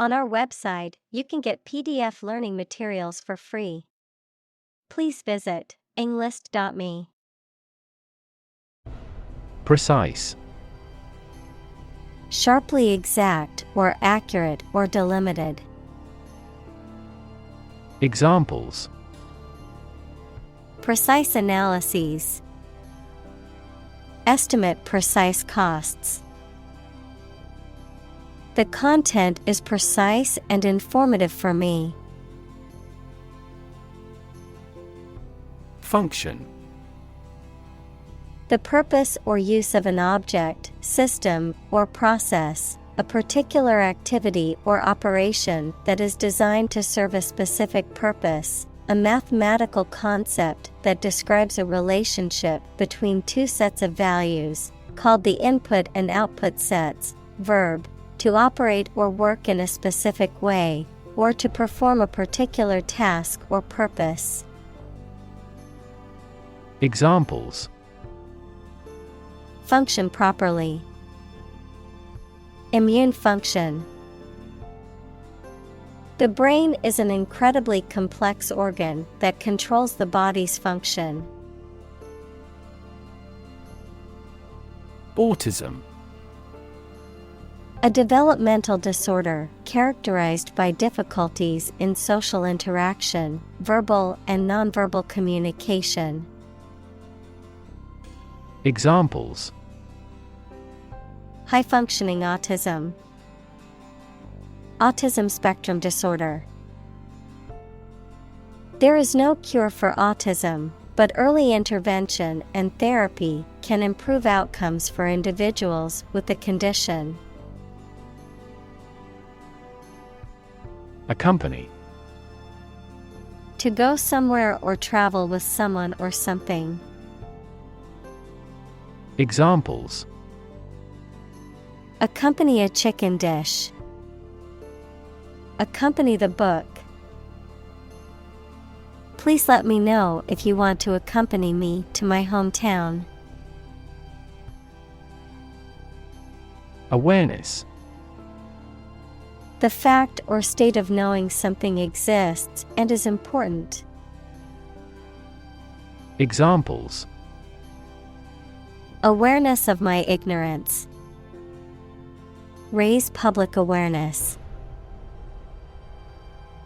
On our website, you can get PDF learning materials for free. Please visit englist.me. Precise. Sharply exact or accurate or delimited. Examples: Precise analyses. Estimate precise costs. The content is precise and informative for me. Function. The purpose or use of an object, system, or process, a particular activity or operation that is designed to serve a specific purpose, a mathematical concept that describes a relationship between two sets of values, called the input and output sets. Verb, to operate or work in a specific way, or to perform a particular task or purpose. Examples: Function properly. Immune function. The brain is an incredibly complex organ that controls the body's function. Autism. A developmental disorder characterized by difficulties in social interaction, verbal and nonverbal communication. Examples: High-functioning autism. Autism spectrum disorder. There is no cure for autism, but early intervention and therapy can improve outcomes for individuals with the condition. Accompany. To go somewhere or travel with someone or something. Examples: Accompany a chicken dish. Accompany the book. Please let me know if you want to accompany me to my hometown. Awareness. The fact or state of knowing something exists and is important. Examples: Awareness of my ignorance. Raise public awareness.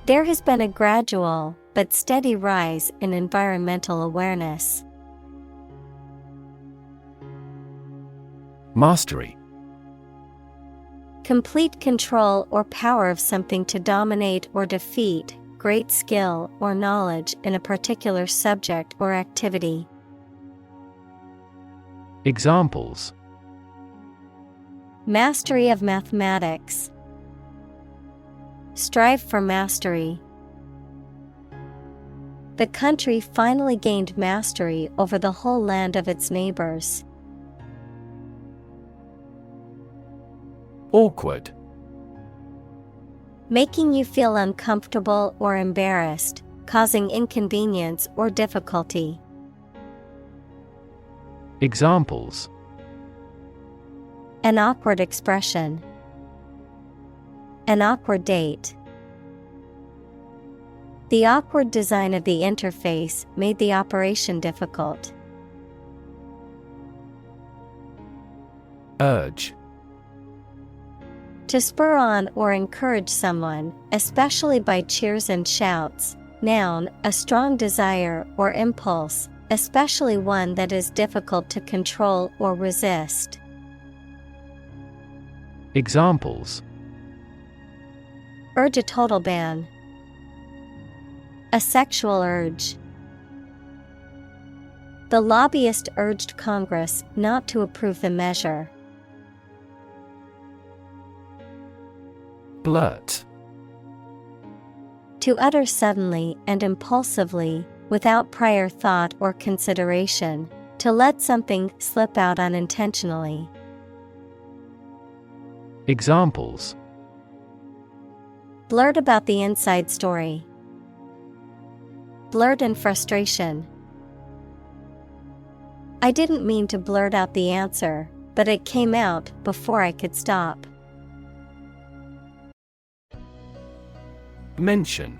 There has been a gradual but steady rise in environmental awareness. Mastery. Complete control or power of something to dominate or defeat, great skill or knowledge in a particular subject or activity. Examples: Mastery of mathematics. Strive for mastery. The country finally gained mastery over the whole land of its neighbors. Awkward. Making you feel uncomfortable or embarrassed, causing inconvenience or difficulty. Examples: An awkward expression. An awkward date. The awkward design of the interface made the operation difficult. Urge. To spur on or encourage someone, especially by cheers and shouts. Noun, a strong desire or impulse, especially one that is difficult to control or resist. Examples: Urge a total ban. A sexual urge. The lobbyist urged Congress not to approve the measure. Blurt. To utter suddenly and impulsively, without prior thought or consideration, to let something slip out unintentionally. Examples: Blurt about the inside story. Blurt in frustration. I didn't mean to blurt out the answer, but it came out before I could stop. Mention.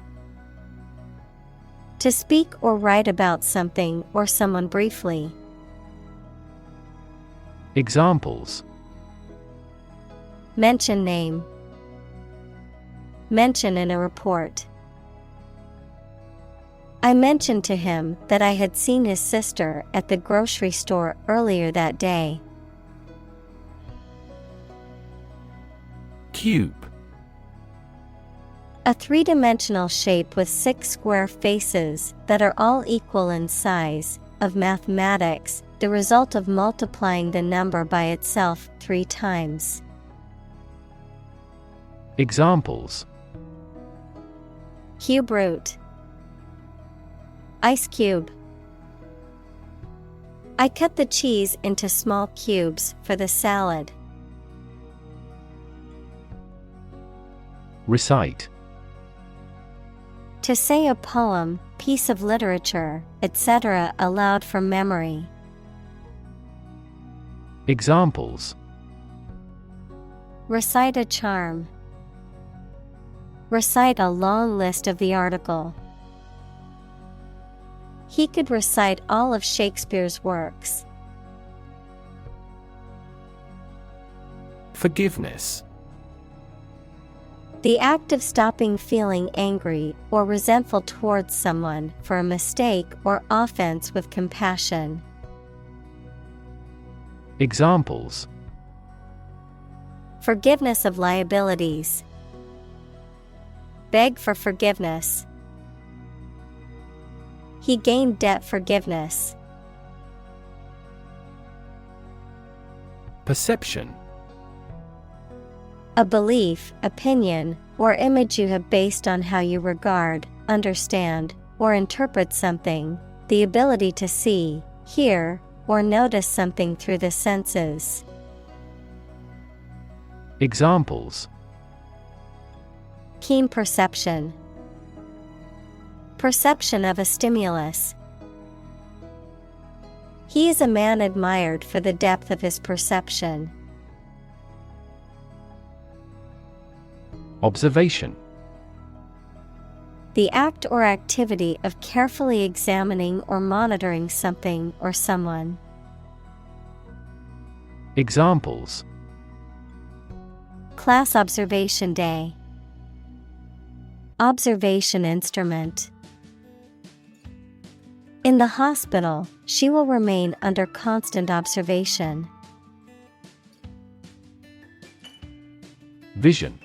To speak or write about something or someone briefly. Examples. Mention name. Mention in a report. I mentioned to him that I had seen his sister at the grocery store earlier that day. Cube. A three-dimensional shape with 6 square faces that are all equal in size, of mathematics, the result of multiplying the number by itself 3 times. Examples. Cube root. Ice cube. I cut the cheese into small cubes for the salad. Recite. To say a poem, piece of literature, etc. aloud from memory. Examples. Recite a charm. Recite a long list of the article. He could recite all of Shakespeare's works. Forgiveness. The act of stopping feeling angry or resentful towards someone for a mistake or offense with compassion. Examples. Forgiveness of liabilities. Beg for forgiveness. He gained debt forgiveness. Perception. A belief, opinion, or image you have based on how you regard, understand, or interpret something, the ability to see, hear, or notice something through the senses. Examples. Keen perception. Perception of a stimulus. He is a man admired for the depth of his perception. Observation. The act or activity of carefully examining or monitoring something or someone. Examples. Class observation day. Observation instrument. In the hospital, she will remain under constant observation. Vision.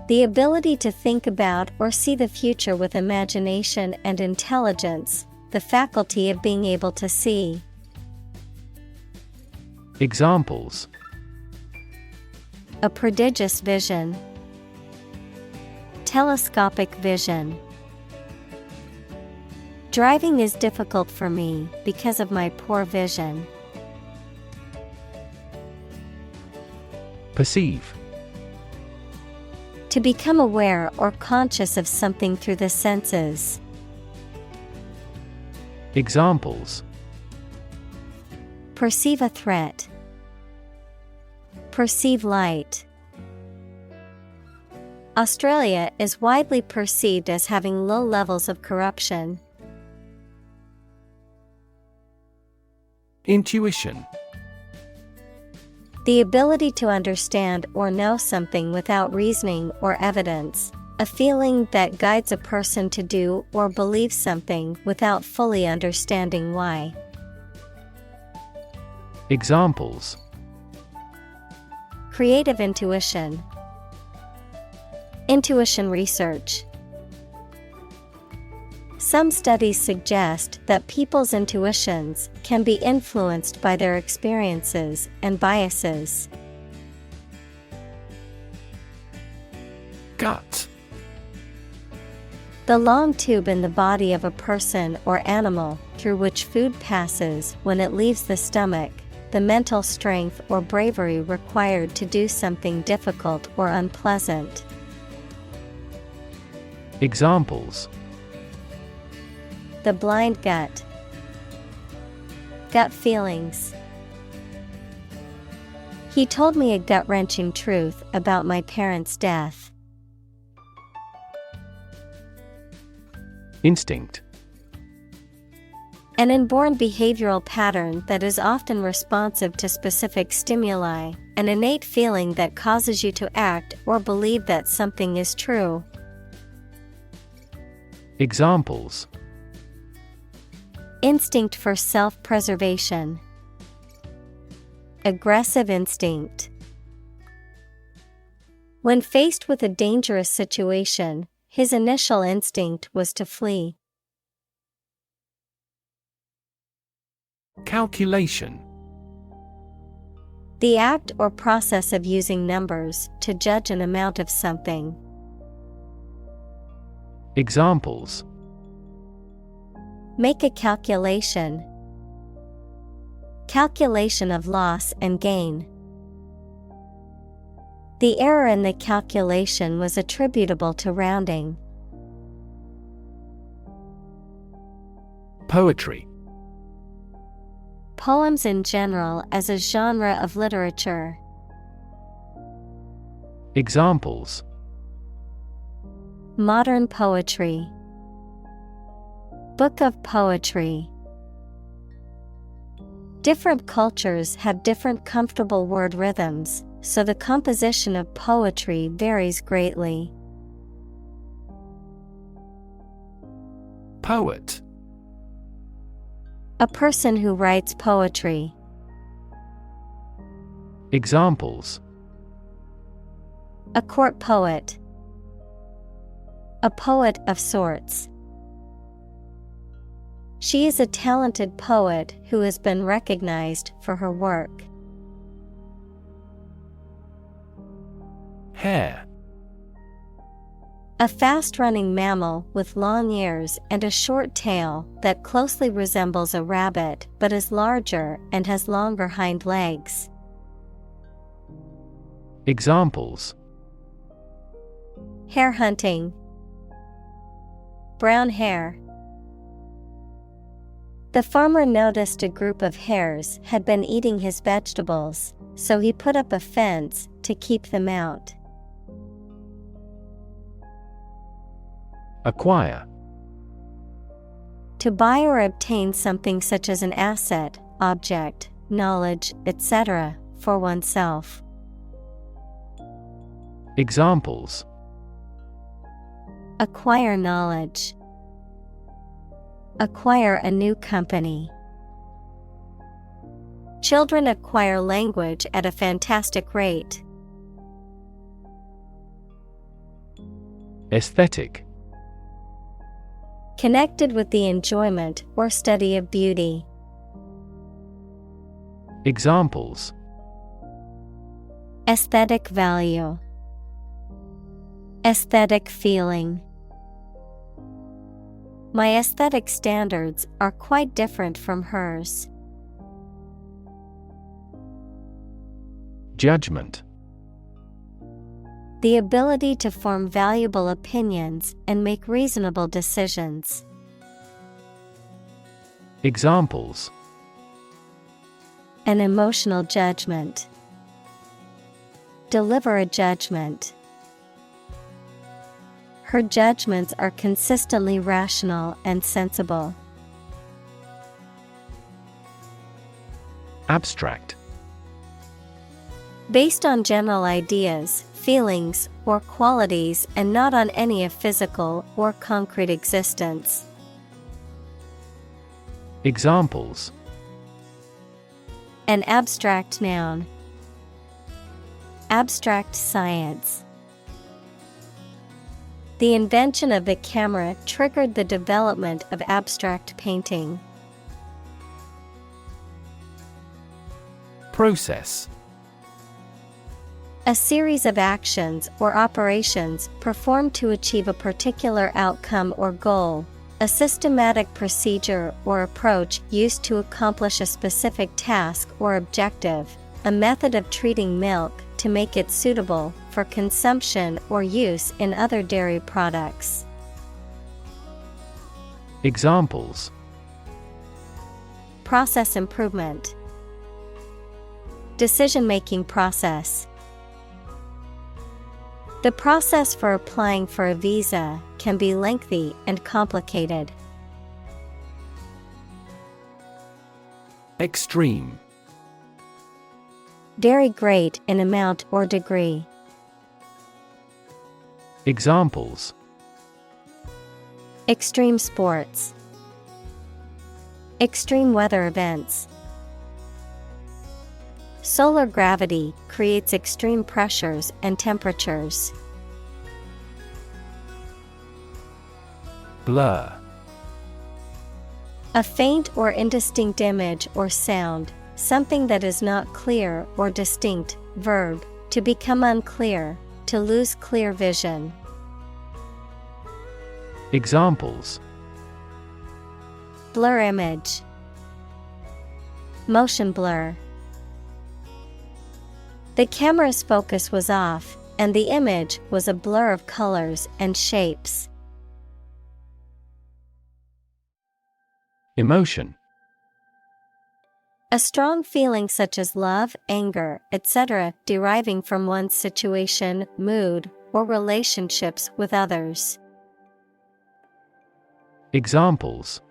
The ability to think about or see the future with imagination and intelligence, the faculty of being able to see. Examples. A prodigious vision. Telescopic vision. Driving is difficult for me because of my poor vision. Perceive. To become aware or conscious of something through the senses. Examples. Perceive a threat. Perceive light. Australia is widely perceived as having low levels of corruption. Intuition. The ability to understand or know something without reasoning or evidence, a feeling that guides a person to do or believe something without fully understanding why. Examples. Creative intuition. Intuition research. Some studies suggest that people's intuitions can be influenced by their experiences and biases. Gut. The long tube in the body of a person or animal through which food passes when it leaves the stomach, the mental strength or bravery required to do something difficult or unpleasant. Examples. The blind gut. Gut feelings. He told me a gut-wrenching truth about my parents' death. Instinct. An inborn behavioral pattern that is often responsive to specific stimuli, an innate feeling that causes you to act or believe that something is true. Examples: Instinct for self-preservation. Aggressive instinct. When faced with a dangerous situation, his initial instinct was to flee. Calculation. The act or process of using numbers to judge an amount of something. Examples: Make a calculation. Calculation of loss and gain. The error in the calculation was attributable to rounding. Poetry. Poems in general as a genre of literature. Examples: Modern poetry. Book of poetry. Different cultures have different comfortable word rhythms, so the composition of poetry varies greatly. Poet. A person who writes poetry. Examples: A court poet. A poet of sorts. She is a talented poet who has been recognized for her work. Hare. A fast-running mammal with long ears and a short tail that closely resembles a rabbit but is larger and has longer hind legs. Examples: Hare hunting. Brown hare. The farmer noticed a group of hares had been eating his vegetables, so he put up a fence to keep them out. Acquire. To buy or obtain something such as an asset, object, knowledge, etc., for oneself. Examples: Acquire knowledge. Acquire a new company. Children acquire language at a fantastic rate. Aesthetic. Connected with the enjoyment or study of beauty. Examples: Aesthetic value. Aesthetic feeling. My aesthetic standards are quite different from hers. Judgment. The ability to form valuable opinions and make reasonable decisions. Examples: An emotional judgment. Deliver a judgment. Her judgments are consistently rational and sensible. Abstract. Based on general ideas, feelings, or qualities and not on any of physical or concrete existence. Examples: An abstract noun. Abstract science. The invention of the camera triggered the development of abstract painting. Process. A series of actions or operations performed to achieve a particular outcome or goal. A systematic procedure or approach used to accomplish a specific task or objective. A method of treating milk to make it suitable for consumption or use in other dairy products. Examples: Process improvement. Decision-making process. The process for applying for a visa can be lengthy and complicated. Extreme. Very great in amount or degree. Examples: Extreme sports. Extreme weather events. Solar gravity creates extreme pressures and temperatures. Blur. A faint or indistinct image or sound, something that is not clear or distinct. Verb, to become unclear, to lose clear vision. Examples: Blur image. Motion blur. The camera's focus was off, and the image was a blur of colors and shapes. Emotion. A strong feeling such as love, anger, etc., deriving from one's situation, mood, or relationships with others. Examples: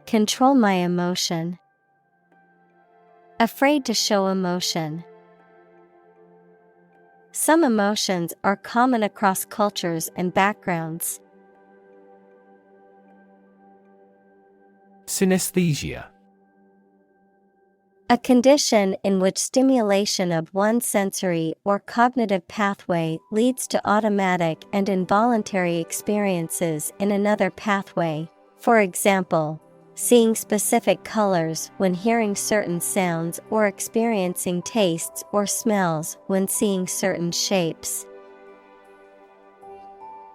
Control my emotion. Afraid to show emotion. Some emotions are common across cultures and backgrounds. Synesthesia. A condition in which stimulation of one sensory or cognitive pathway leads to automatic and involuntary experiences in another pathway. For example, seeing specific colors when hearing certain sounds, or experiencing tastes or smells when seeing certain shapes.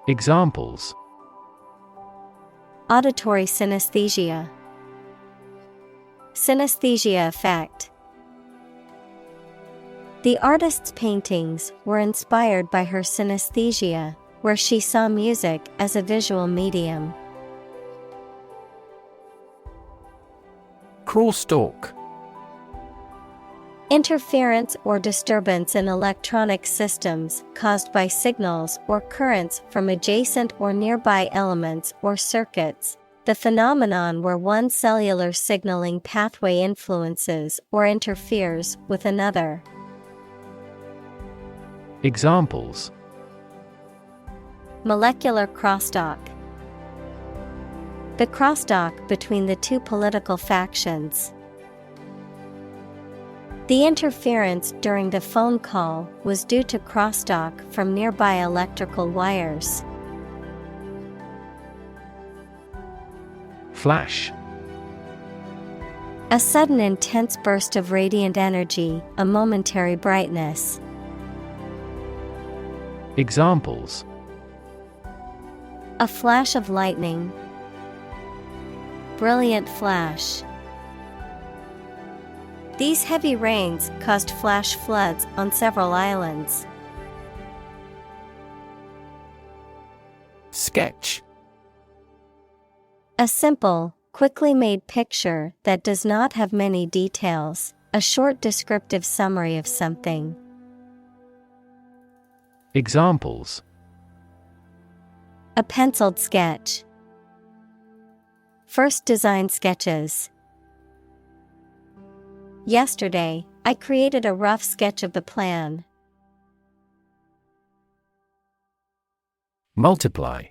Examples: Auditory synesthesia. Synesthesia effect. The artist's paintings were inspired by her synesthesia, where she saw music as a visual medium. Crosstalk. Interference or disturbance in electronic systems caused by signals or currents from adjacent or nearby elements or circuits. The phenomenon where one cellular signaling pathway influences or interferes with another. Examples: Molecular crosstalk. The crosstalk between the two political factions. The interference during the phone call was due to crosstalk from nearby electrical wires. Flash. A sudden intense burst of radiant energy, a momentary brightness. Examples: A flash of lightning. Brilliant flash. These heavy rains caused flash floods on several islands. Sketch. A simple, quickly made picture that does not have many details, a short descriptive summary of something. Examples: A penciled sketch. First design sketches. Yesterday, I created a rough sketch of the plan. Multiply.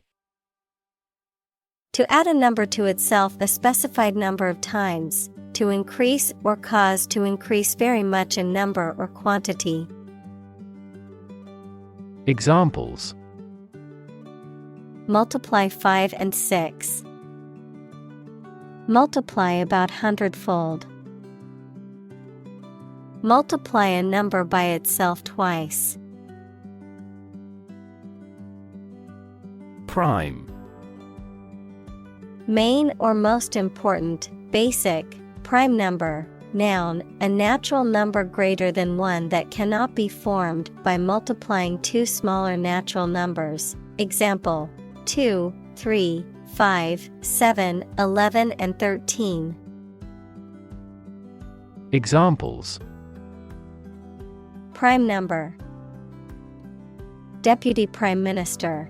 To add a number to itself a specified number of times, to increase or cause to increase very much in number or quantity. Examples: Multiply 5 and 6. Multiply about 100-fold. Multiply a number by itself twice. Prime. Main or most important, basic, prime number, noun, a natural number greater than one that cannot be formed by multiplying two smaller natural numbers. Example: 2, 3, 5, 7, 11 and 13. Examples: Prime number. Deputy Prime Minister.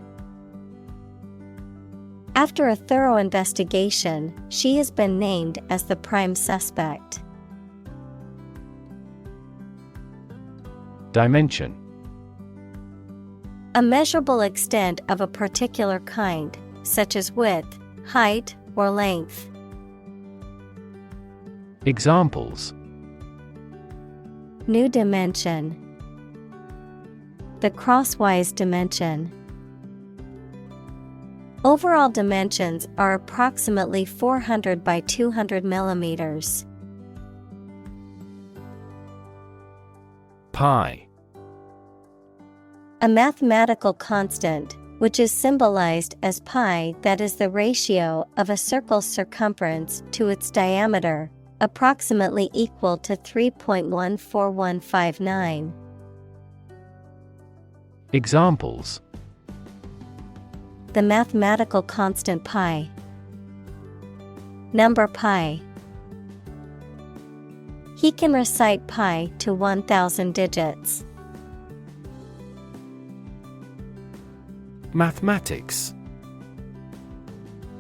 After a thorough investigation, she has been named as the prime suspect. Dimension. A measurable extent of a particular kind, such as width, height, or length. Examples. New dimension. The crosswise dimension. Overall dimensions are approximately 400 by 200 millimeters. Pi. A mathematical constant, which is symbolized as pi, that is the ratio of a circle's circumference to its diameter, approximately equal to 3.14159. Examples. The mathematical constant pi. Number pi. He can recite pi to 1,000 digits. Mathematics.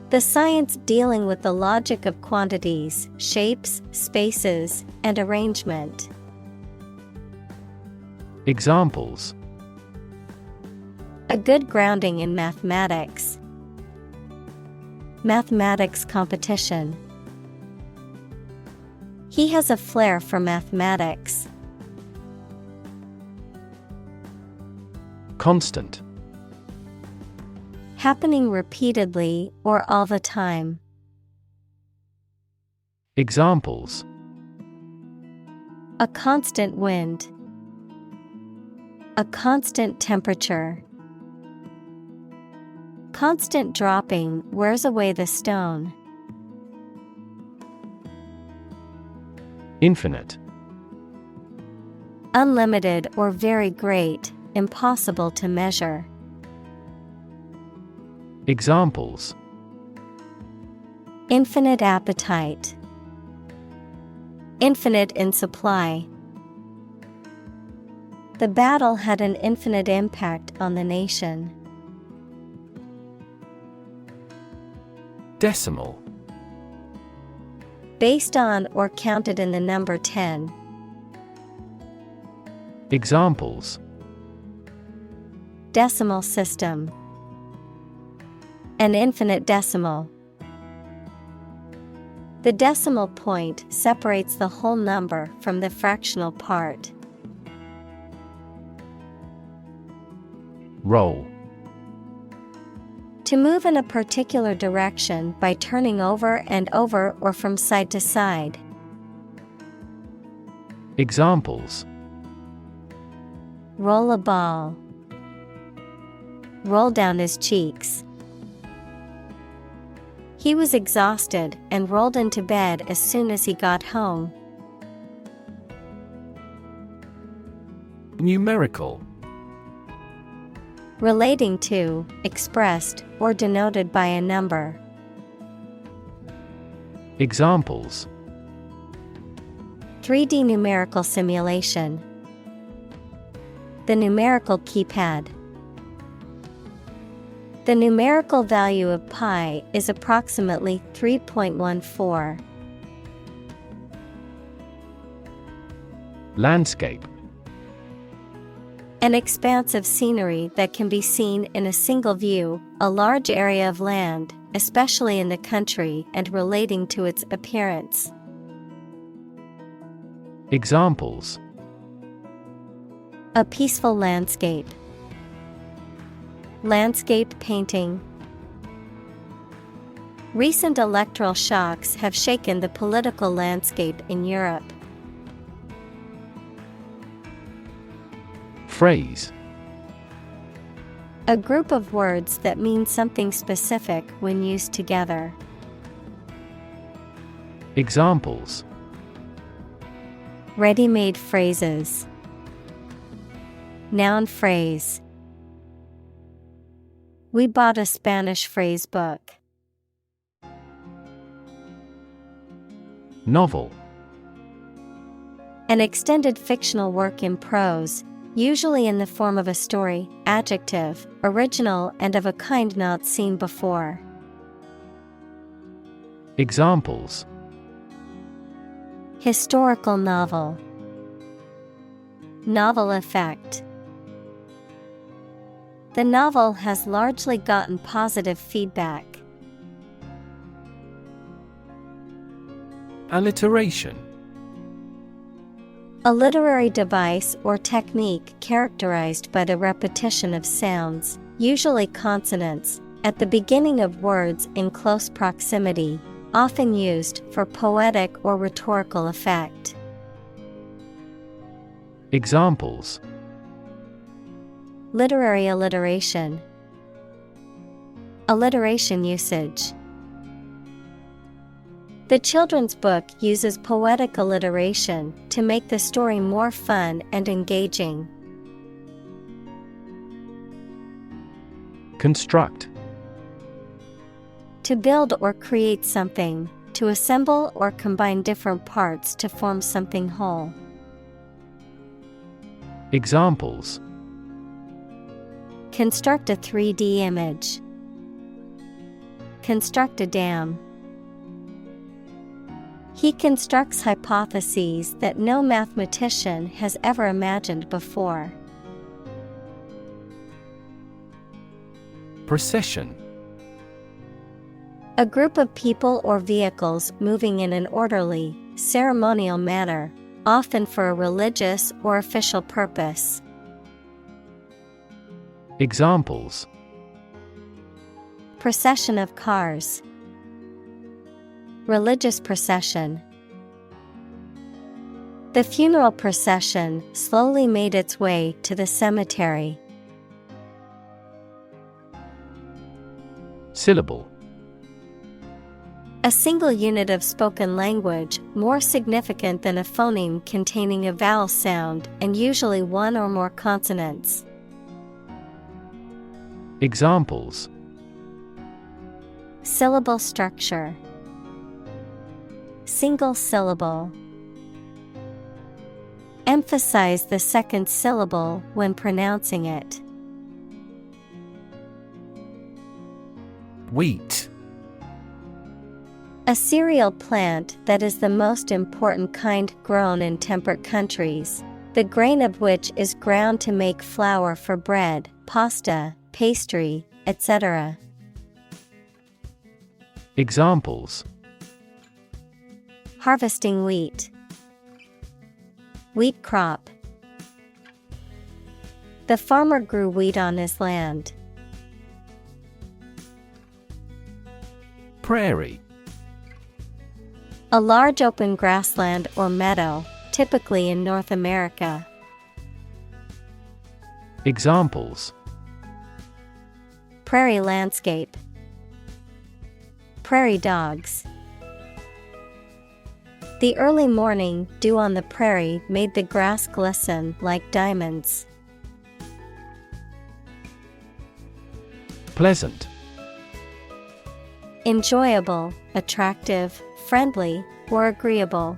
The science dealing with the logic of quantities, shapes, spaces, and arrangement. Examples. A good grounding in mathematics. Mathematics competition. He has a flair for mathematics. Constant. Happening repeatedly or all the time. Examples. A constant wind. A constant temperature. Constant dropping wears away the stone. Infinite. Unlimited or very great, impossible to measure. Examples. Infinite appetite. Infinite in supply. The battle had an infinite impact on the nation. Decimal. Based on or counted in the number 10. Examples. Decimal system. An infinite decimal. The decimal point separates the whole number from the fractional part. Roll. To move in a particular direction by turning over and over or from side to side. Examples. Roll a ball. Roll down his cheeks. He was exhausted and rolled into bed as soon as he got home. Numerical. Relating to, expressed, or denoted by a number. Examples. 3D numerical simulation. The numerical keypad. The numerical value of pi is approximately 3.14. Landscape. An expanse of scenery that can be seen in a single view, a large area of land, especially in the country and relating to its appearance. Examples. A peaceful landscape. Landscape painting. Recent electoral shocks have shaken the political landscape in Europe. Phrase. A group of words that mean something specific when used together. Examples. Ready-made phrases. Noun phrase. We bought a Spanish phrase book. Novel. An extended fictional work in prose, Usually in the form of a story, adjective, original and of a kind not seen before. Examples: Historical novel. Novel effect. The novel has largely gotten positive feedback. Alliteration. A literary device or technique characterized by the repetition of sounds, usually consonants, at the beginning of words in close proximity, often used for poetic or rhetorical effect. Examples: Literary alliteration. Alliteration usage. The children's book uses poetic alliteration to make the story more fun and engaging. Construct. To build or create something, to assemble or combine different parts to form something whole. Examples: Construct a 3D image. Construct a dam. He constructs hypotheses that no mathematician has ever imagined before. Procession. A group of people or vehicles moving in an orderly, ceremonial manner, often for a religious or official purpose. Examples: Procession of cars. Religious procession. The funeral procession slowly made its way to the cemetery. Syllable. A single unit of spoken language, more significant than a phoneme containing a vowel sound and usually one or more consonants. Examples: Syllable structure. Single syllable. Emphasize the second syllable when pronouncing it. Wheat. A cereal plant that is the most important kind grown in temperate countries, the grain of which is ground to make flour for bread, pasta, pastry, etc. Examples: Harvesting wheat. Wheat crop. The farmer grew wheat on his land. Prairie. A large open grassland or meadow, typically in North America. Examples: Prairie landscape. Prairie dogs. The early morning dew on the prairie made the grass glisten like diamonds. Pleasant. Enjoyable, attractive, friendly, or agreeable.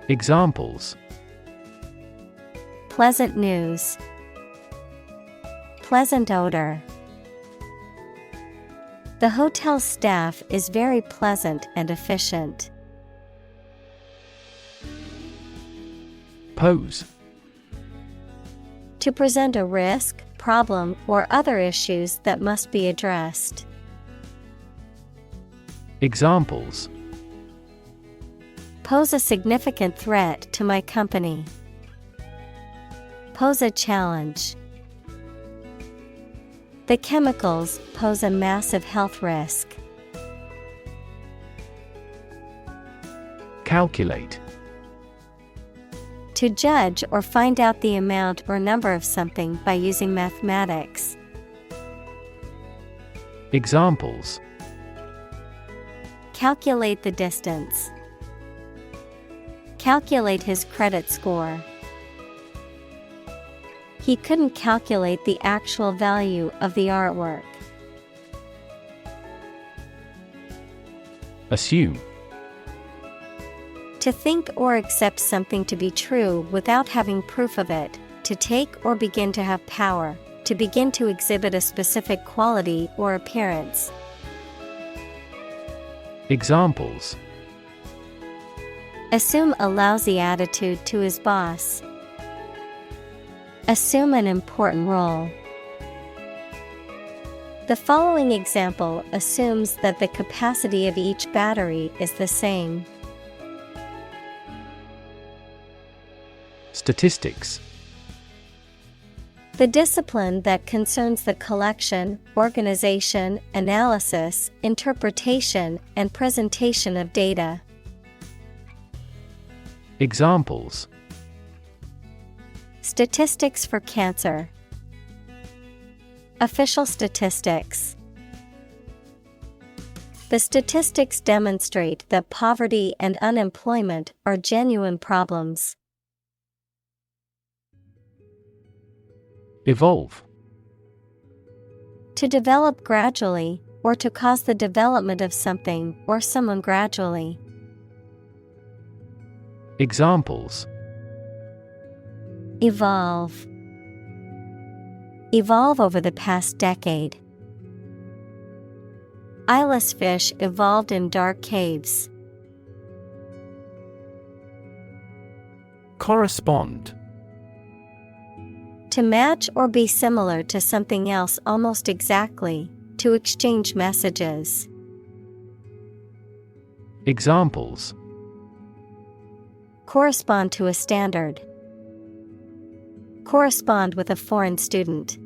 Examples: Pleasant news. Pleasant odor. The hotel staff is very pleasant and efficient. Pose. To present a risk, problem, or other issues that must be addressed. Examples: Pose a significant threat to my company. Pose a challenge. The chemicals pose a massive health risk. Calculate. To judge or find out the amount or number of something by using mathematics. Examples: Calculate the distance. Calculate his credit score. He couldn't calculate the actual value of the artwork. To think or accept something to be true without having proof of it, to take or begin to have power, to begin to exhibit a specific quality or appearance. Examples: Assume a lousy attitude to his boss. Assume an important role. The following example assumes that the capacity of each battery is the same. Statistics: The discipline that concerns the collection, organization, analysis, interpretation, and presentation of data. Examples: Statistics for cancer. Official statistics. The statistics demonstrate that poverty and unemployment are genuine problems. Evolve: To develop gradually, or to cause the development of something or someone gradually. Examples: Evolve. Evolve over the past decade. Eyeless fish evolved in dark caves. Correspond: To match or be similar to something else almost exactly, to exchange messages. Examples: Correspond to a standard. Correspond with a foreign student.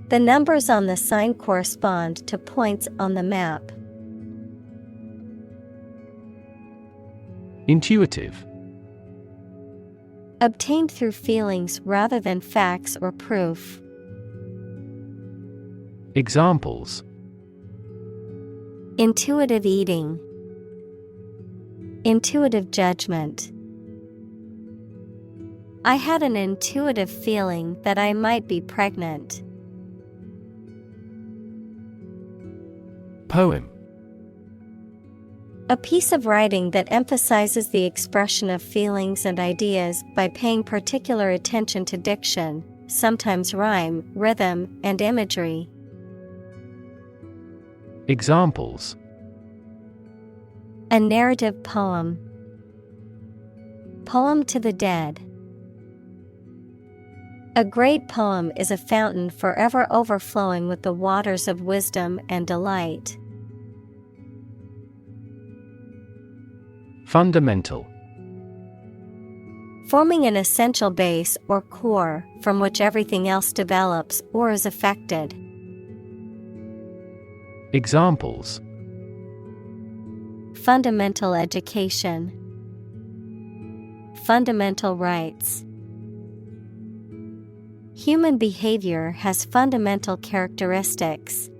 The numbers on the sign correspond to points on the map. Intuitive: Obtained through feelings rather than facts or proof. Examples: Intuitive eating. Intuitive judgment. I had an intuitive feeling that I might be pregnant. Poem: A piece of writing that emphasizes the expression of feelings and ideas by paying particular attention to diction, sometimes rhyme, rhythm, and imagery. Examples: A narrative poem. Poem to the dead. A great poem is a fountain forever overflowing with the waters of wisdom and delight. Fundamental: Forming an essential base or core from which everything else develops or is affected. Examples: Fundamental education. Fundamental rights. Human behavior has fundamental characteristics.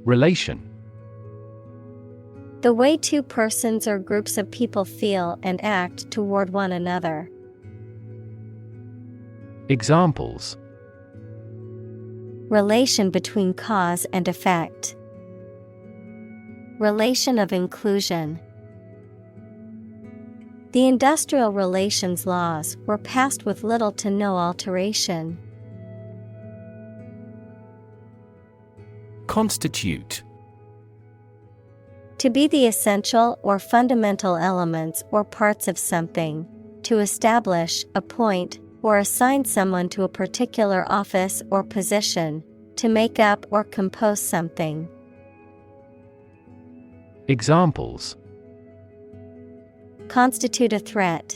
Relation: The way two persons or groups of people feel and act toward one another. Examples: Relation between cause and effect. Relation of inclusion. The industrial relations laws were passed with little to no alteration. Constitute: To be the essential or fundamental elements or parts of something, to establish, appoint, or assign someone to a particular office or position, to make up or compose something. Examples: Constitute a threat.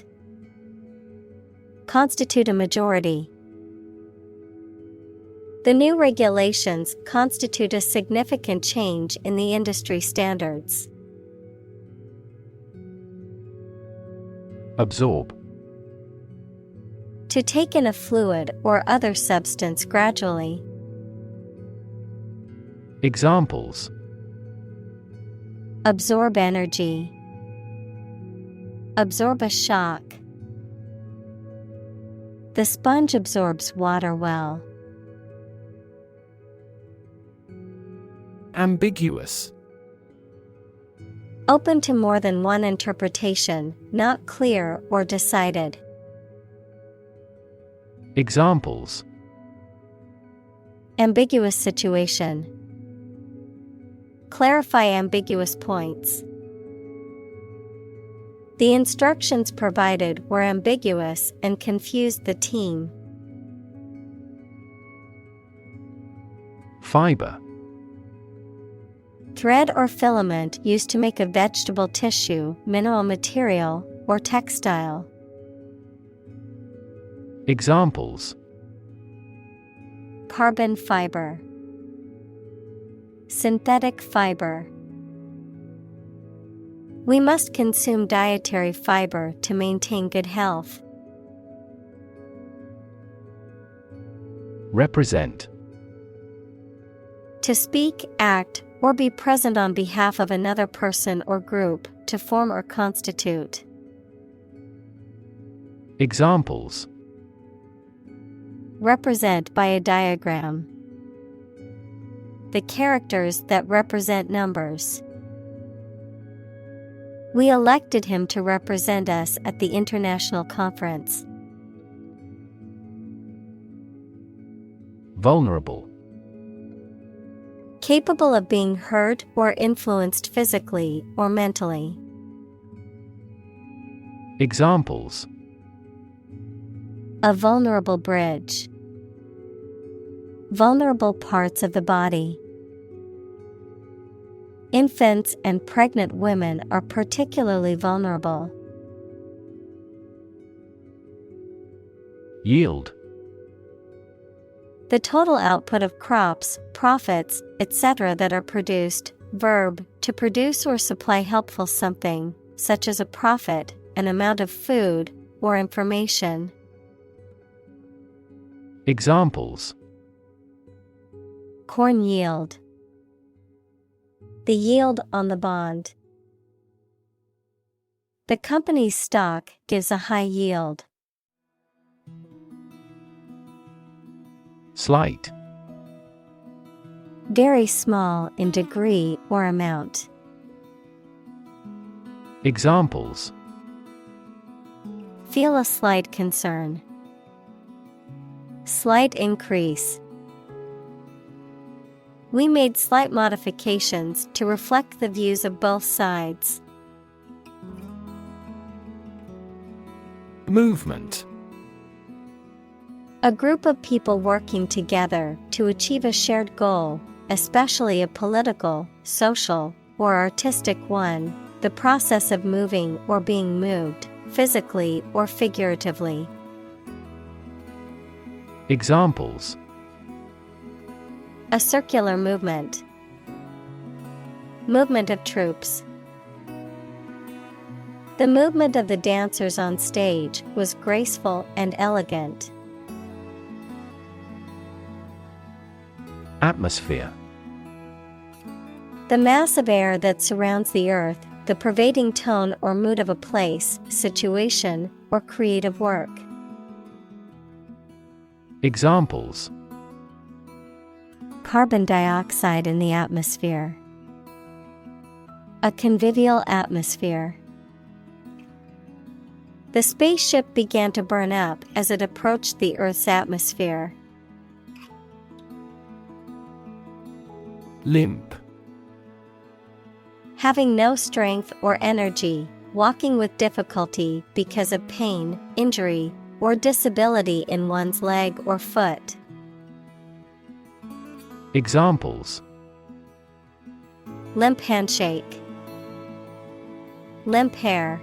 Constitute a majority. The new regulations constitute a significant change in the industry standards. Absorb: To take in a fluid or other substance gradually. Examples: Absorb energy. Absorb a shock. The sponge absorbs water well. Ambiguous: Open to more than one interpretation, not clear or decided. Examples: Ambiguous situation. Clarify ambiguous points. The instructions provided were ambiguous and confused the team. Fiber. Thread or filament used to make a vegetable tissue, mineral material, or textile. Examples: Carbon fiber. Synthetic fiber. We must consume dietary fiber to maintain good health. Represent. To speak, act, or be present on behalf of another person or group, to form or constitute. Examples: Represent by a diagram. The characters that represent numbers. We elected him to represent us at the international conference. Vulnerable. Capable of being hurt or influenced physically or mentally. Examples: A vulnerable bridge. Vulnerable parts of the body. Infants and pregnant women are particularly vulnerable. Yield. The total output of crops, profits, etc. that are produced. Verb, to produce or supply helpful something, such as a profit, an amount of food, or information. Examples: Corn yield. The yield on the bond. The company's stock gives a high yield. Slight. Very small in degree or amount. Examples: Feel a slight concern. Slight increase. We made slight modifications to reflect the views of both sides. Movement. A group of people working together to achieve a shared goal, especially a political, social, or artistic one, the process of moving or being moved, physically or figuratively. Examples: A circular movement. Movement of troops. The movement of the dancers on stage was graceful and elegant. Atmosphere. The mass of air that surrounds the earth, the pervading tone or mood of a place, situation, or creative work. Examples: Carbon dioxide in the atmosphere. A convivial atmosphere. The spaceship began to burn up as it approached the Earth's atmosphere. Limp. Having no strength or energy, walking with difficulty because of pain, injury, or disability in one's leg or foot. Examples: Limp handshake. Limp hair.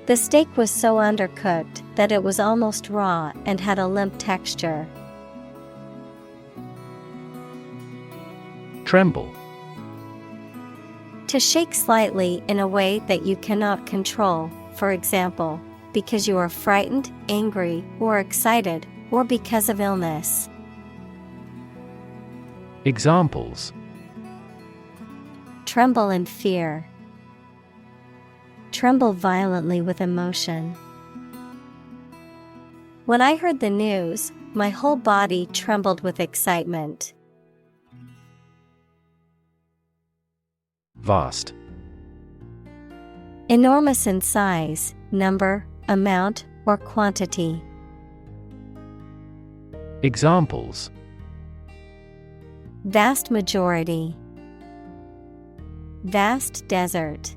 The steak was so undercooked that it was almost raw and had a limp texture. Tremble. To shake slightly in a way that you cannot control, for example, because you are frightened, angry, or excited, or because of illness. Examples: Tremble in fear. Tremble violently with emotion. When I heard the news, my whole body trembled with excitement. Vast. Enormous in size, number, amount, or quantity. Examples: Vast majority. Vast desert.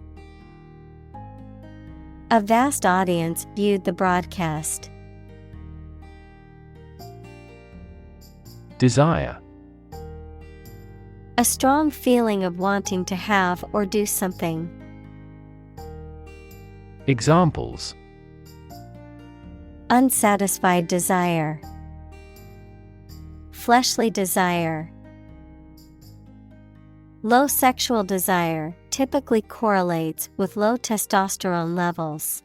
A vast audience viewed the broadcast. Desire. A strong feeling of wanting to have or do something. Examples: Unsatisfied desire. Fleshly desire. Low sexual desire typically correlates with low testosterone levels.